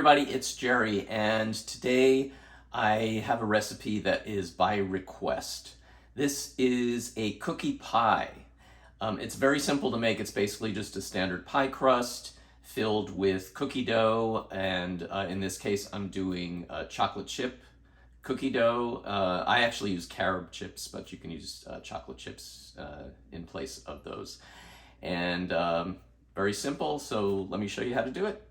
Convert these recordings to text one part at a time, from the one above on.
everybody, it's Jerry, and today I have a recipe that is by request. This is a cookie pie. It's very simple to make. It's basically just a standard pie crust filled with cookie dough, and in this case I'm doing chocolate chip cookie dough. I actually use carob chips, but you can use chocolate chips in place of those. And very simple, so let me show you how to do it.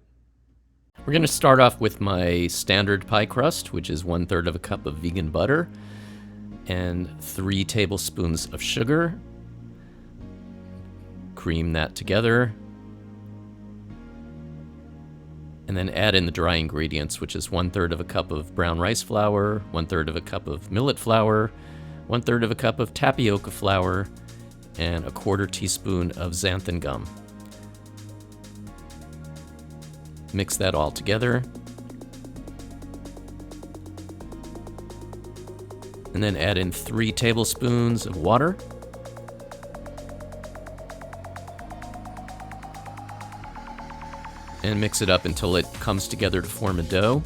We're going to start off with my standard pie crust, which is 1/3 of a cup of vegan butter and 3 tablespoons of sugar. Cream that together. And then add in the dry ingredients, which is 1/3 of a cup of brown rice flour, 1/3 of a cup of millet flour, 1/3 of a cup of tapioca flour, and 1/4 teaspoon of xanthan gum. Mix that all together. And then add in 3 tablespoons of water. And mix it up until it comes together to form a dough.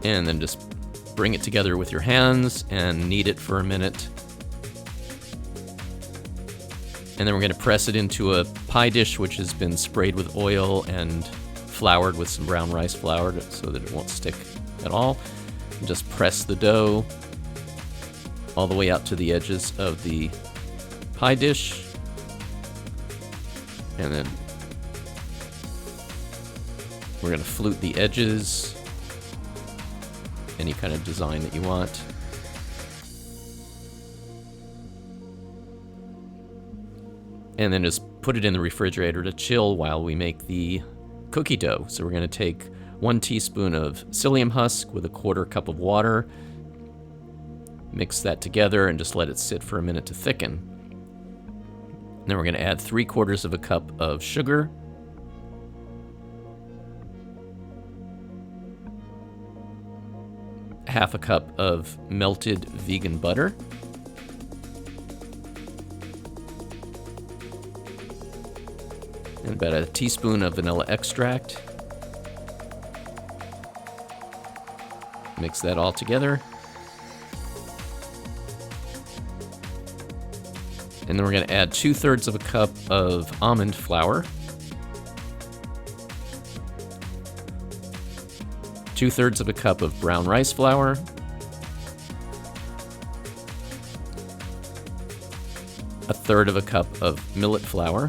And then just bring it together with your hands and knead it for a minute. And then we're going to press it into a pie dish which has been sprayed with oil and floured with some brown rice flour so that it won't stick at all. And just press the dough all the way out to the edges of the pie dish. And then we're going to flute the edges. Any kind of design that you want. And then just put it in the refrigerator to chill while we make the cookie dough. So we're going to take 1 teaspoon of psyllium husk with 1/4 cup of water. Mix that together and just let it sit for a minute to thicken. And then we're going to add 3/4 of a cup of sugar. Half a cup of melted vegan butter. And about a teaspoon of vanilla extract. Mix that all together. And then we're going to add 2/3 of a cup of almond flour. 2/3 of a cup of brown rice flour, 1/3 of a cup of millet flour,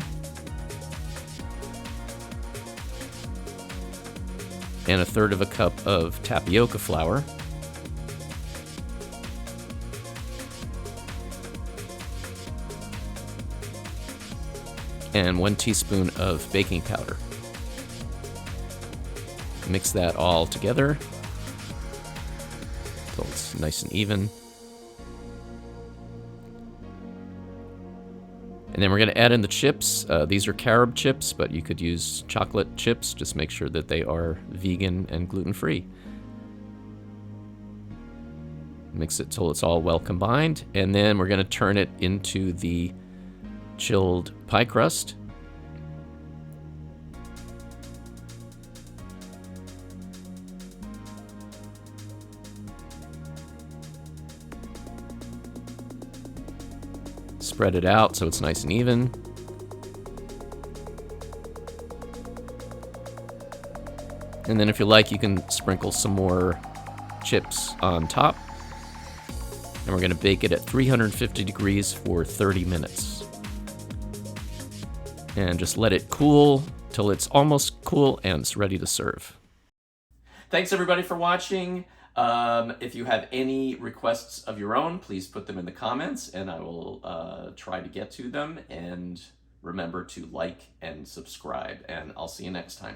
and 1/3 of a cup of tapioca flour, and 1 teaspoon of baking powder. Mix that all together until it's nice and even. And then we're going to add in the chips. These are carob chips, but you could use chocolate chips. Just make sure that they are vegan and gluten-free. Mix it till it's all well combined. And then we're going to turn it into the chilled pie crust. Spread it out so it's nice and even. And then if you like, you can sprinkle some more chips on top. And we're going to bake it at 350 degrees for 30 minutes. And just let it cool till it's almost cool and it's ready to serve. Thanks everybody for watching. If you have any requests of your own, please put them in the comments and I will try to get to them. And remember to like and subscribe, and I'll see you next time.